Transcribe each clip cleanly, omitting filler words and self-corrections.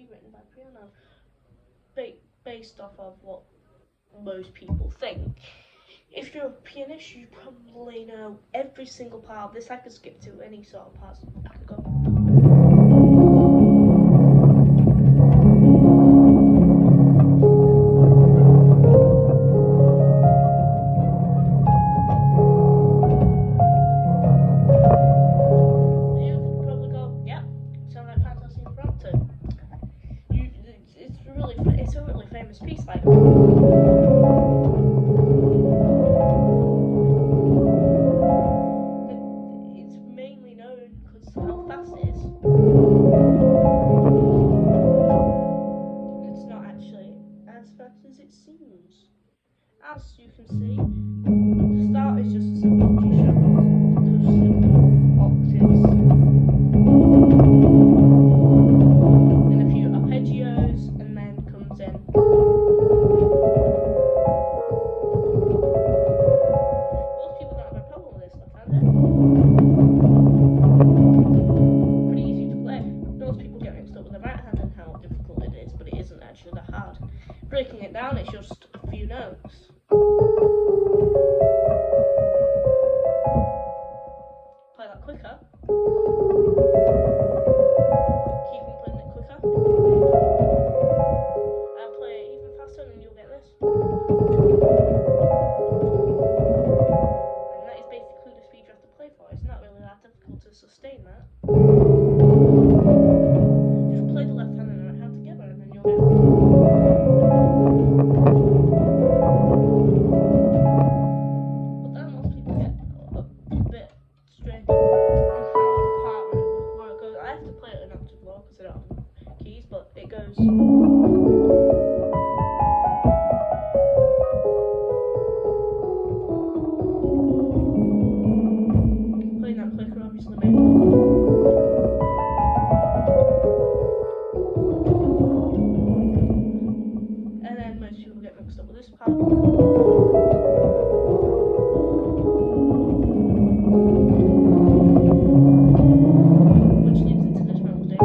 written by piano, based off of what most people think. If you're a pianist, you probably know every single part of this. I could skip to any sort of parts. I could go. It's a really famous piece, like. It's mainly known because how fast it is. It's not actually as fast as it seems. As you can see, the start is just a simple G sharp, those simple octaves. And a few arpeggios, and then comes in. Most people don't have a problem with this left-handed. Pretty easy to play. Most people get mixed up with the right hand and how difficult it is, but it isn't actually that hard. Breaking it down, it's just a few notes. Play that quicker. Keep on playing it quicker. I'll play it even faster and you'll get this. And that is basically the speed you have to play for. It's not really that difficult to sustain that. Just play the left hand and the right hand together and then you'll get it. But then most people get a bit strange on how the part where it goes. I have to play it an octave low because I don't have keys, but it goes. Playing that quicker obviously makes. And then most people get mixed up with this part. Which leads into this melody.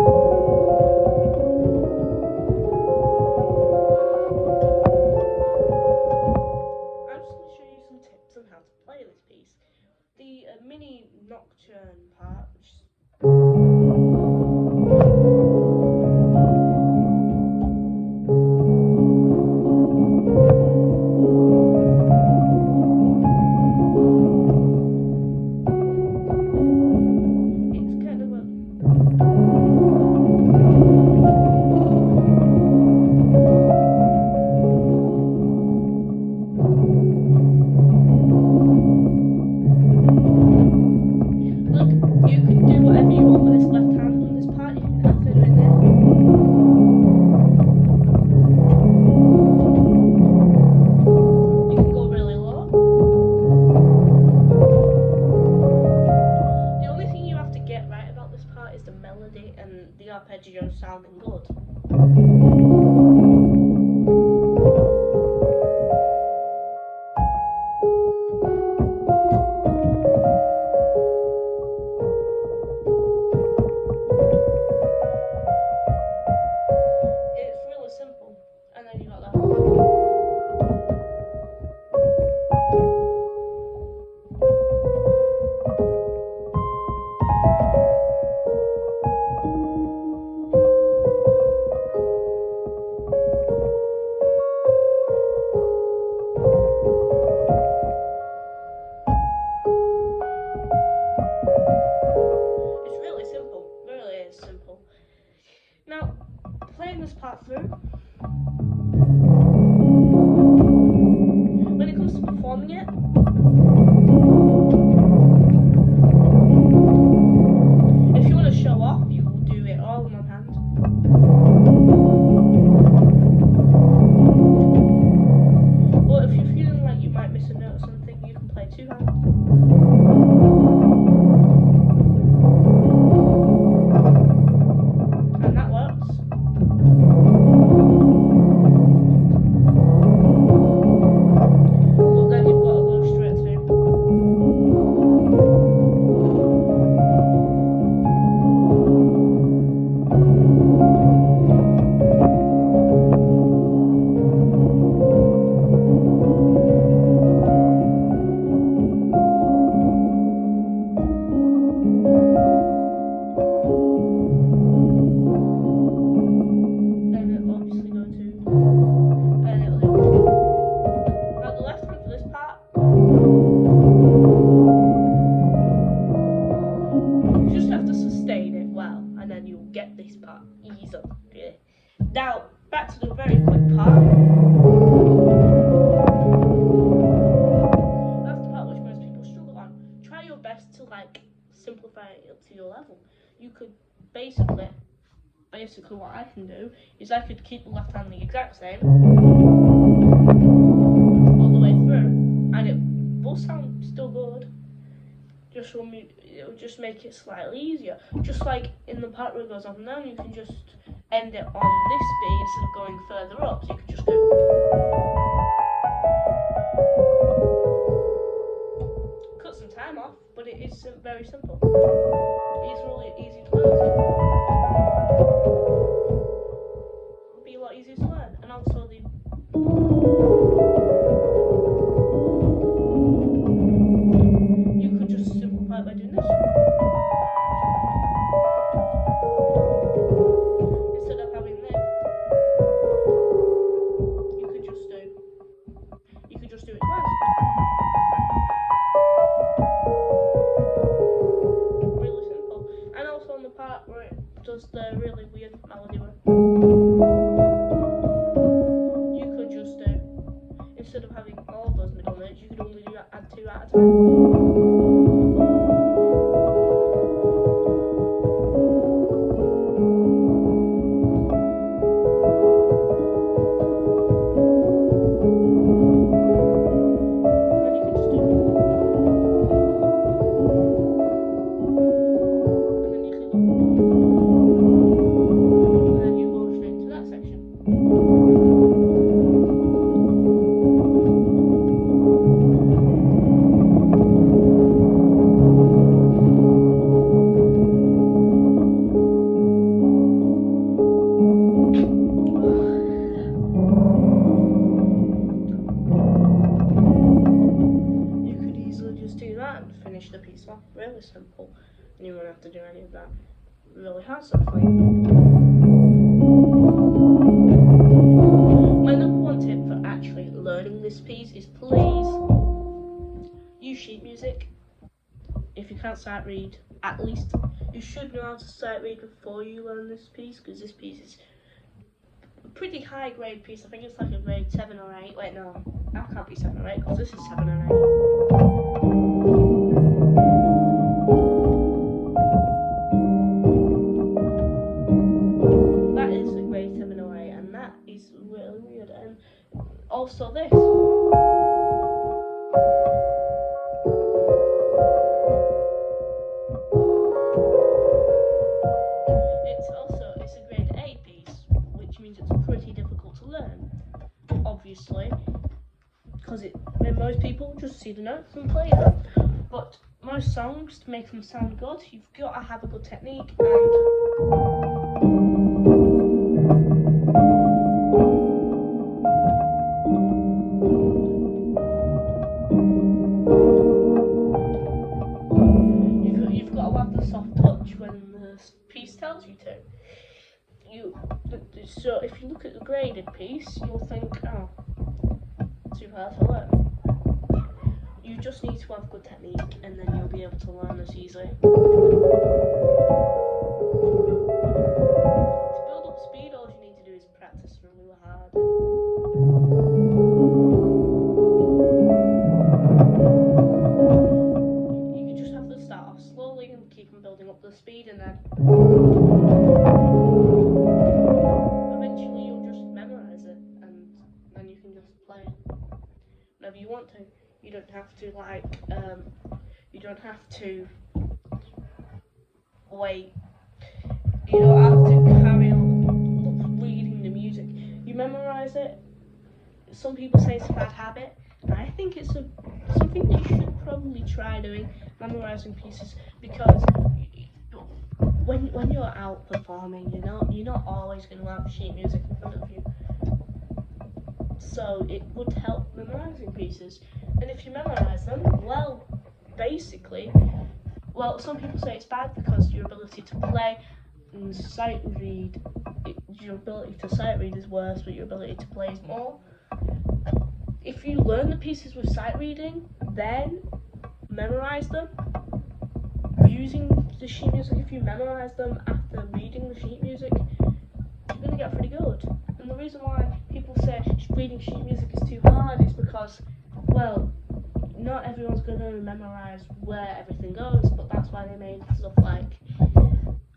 I'm just going to show you some tips on how to play this piece. The mini nocturne part, which is it's kind of a look, you can do whatever you want with this left hand on this part, you can have it in there. You can go really low. The only thing you have to get right about this part is the melody and the arpeggio sounding good. It's really simple, and then you got that. It's really simple, really is simple. Now, playing this part through, when it comes to performing it, if you want to show off, you will do it all in one hand. But if you're feeling like you might miss a note or something, you can play two hands. And that works. Now, back to the very quick part. That's the part which most people struggle on. Try your best to like simplify it to your level. You could basically what I can do is I could keep the left hand the exact same all the way through, and it will sound still good. It will just make it slightly easier. Just like in the part where it goes up and down, you can just end it on this beat instead of going further up. So you could just go. Cut some time off, but it is very simple. It's really easy to learn. It'll be a lot easier to learn, and also you could just simplify it by doing this. Instead of having this, you could just do it twice. Really simple. And also on the part where it does the really weird melody where you could just do, instead of having all those middle notes, you could only add 2 at a time. Finish the piece off. Really simple, and you won't have to do any of that really hard stuff. My number one tip for actually learning this piece is please use sheet music. If you can't sight read, at least you should know how to sight read before you learn this piece, because this piece is a pretty high grade piece. I think it's like a grade 7 or 8. Wait, no, that can't be 7 or 8 because this is 7 or 8. Also this. It's a grade A piece, which means it's pretty difficult to learn, obviously, because most people just see the notes and play them. But most songs, to make them sound good, you've got to have a good technique and tells you to. So if you look at the graded piece, you'll think, oh, too hard to learn. You just need to have good technique, and then you'll be able to learn this easily. To build up speed, all you need to do is practice really hard. You can just have to start off slowly and keep on building up the speed, and then eventually you'll just memorize it, and then you can just play it whenever you want to. You don't have to you don't have to wait. You don't have to carry on reading the music. You memorize it. Some people say it's a bad habit, and I think it's something that you should probably try doing, memorizing pieces, because when you're out performing, you're not always going to have sheet music in front of you. So it would help memorizing pieces. And if you memorize them, well, basically, some people say it's bad because your ability to play and sight read, your ability to sight read is worse, but your ability to play is more. If you learn the pieces with sight reading, then memorize them using the sheet music. If you memorize them after reading the sheet music, going to get pretty good. And the reason why people say reading sheet music is too hard is because, well, not everyone's going to memorize where everything goes, but that's why they made stuff like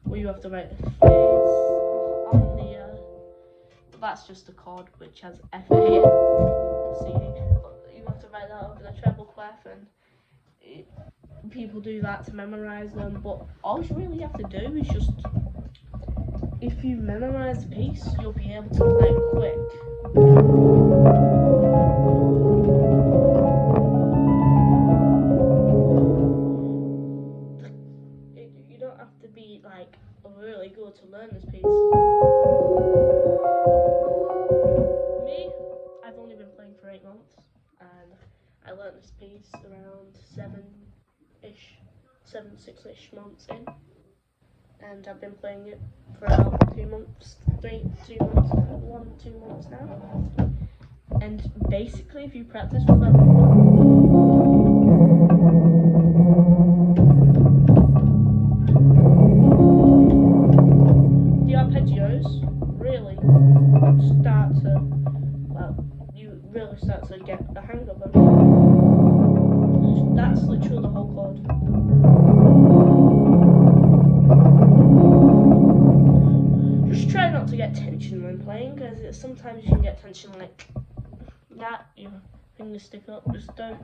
where you have to write the phrase on the, that's just a chord which has F, A, C, but you have to write that over the treble clef, and people do that to memorize them, but all you really have to do is just, if you memorize the piece, you'll be able to play it quick. You don't have to be like really good to learn this piece. Me, I've only been playing for 8 months, and I learned this piece around 6-ish months in, and I've been playing it for about 2 months, 2 months now. And basically, if you practice with that, the arpeggios really start to, well, you really start to get the hang of them. That's literally the whole chord. Just try not to get tension when playing, because sometimes you can get tension like that, your fingers stick up. Just don't.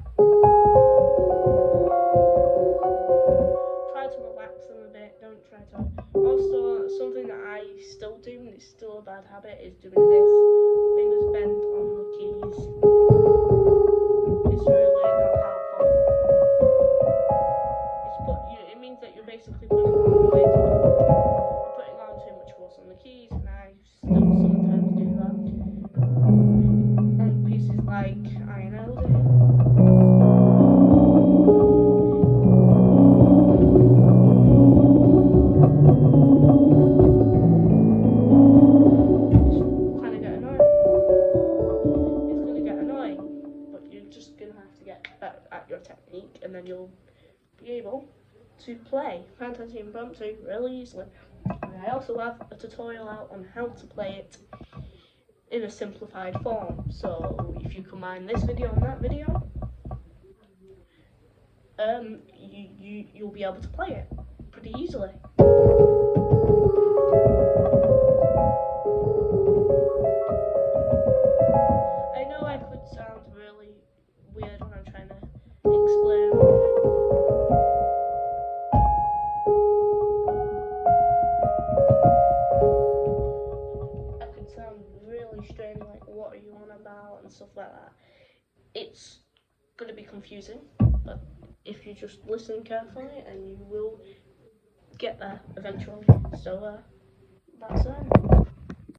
Try to relax them a bit, don't try to. Also, something that I still do, and it's still a bad habit, is doing this. Fingers bent on the keys. It's really not helpful. It means that you're basically putting on weight. You're putting on too much force on the keys, and I still sometimes do that. On pieces like Iron Elder. At your technique, and then you'll be able to play Fantaisie Imptomptu really easily. And I also have a tutorial out on how to play it in a simplified form, so if you combine this video and that video, you'll be able to play it pretty easily. I know I could sound really weird when I'm trying to explain. I could sound really strange, like what are you on about and stuff like that. It's going to be confusing, but if you just listen carefully, and you will get there eventually. So that's it.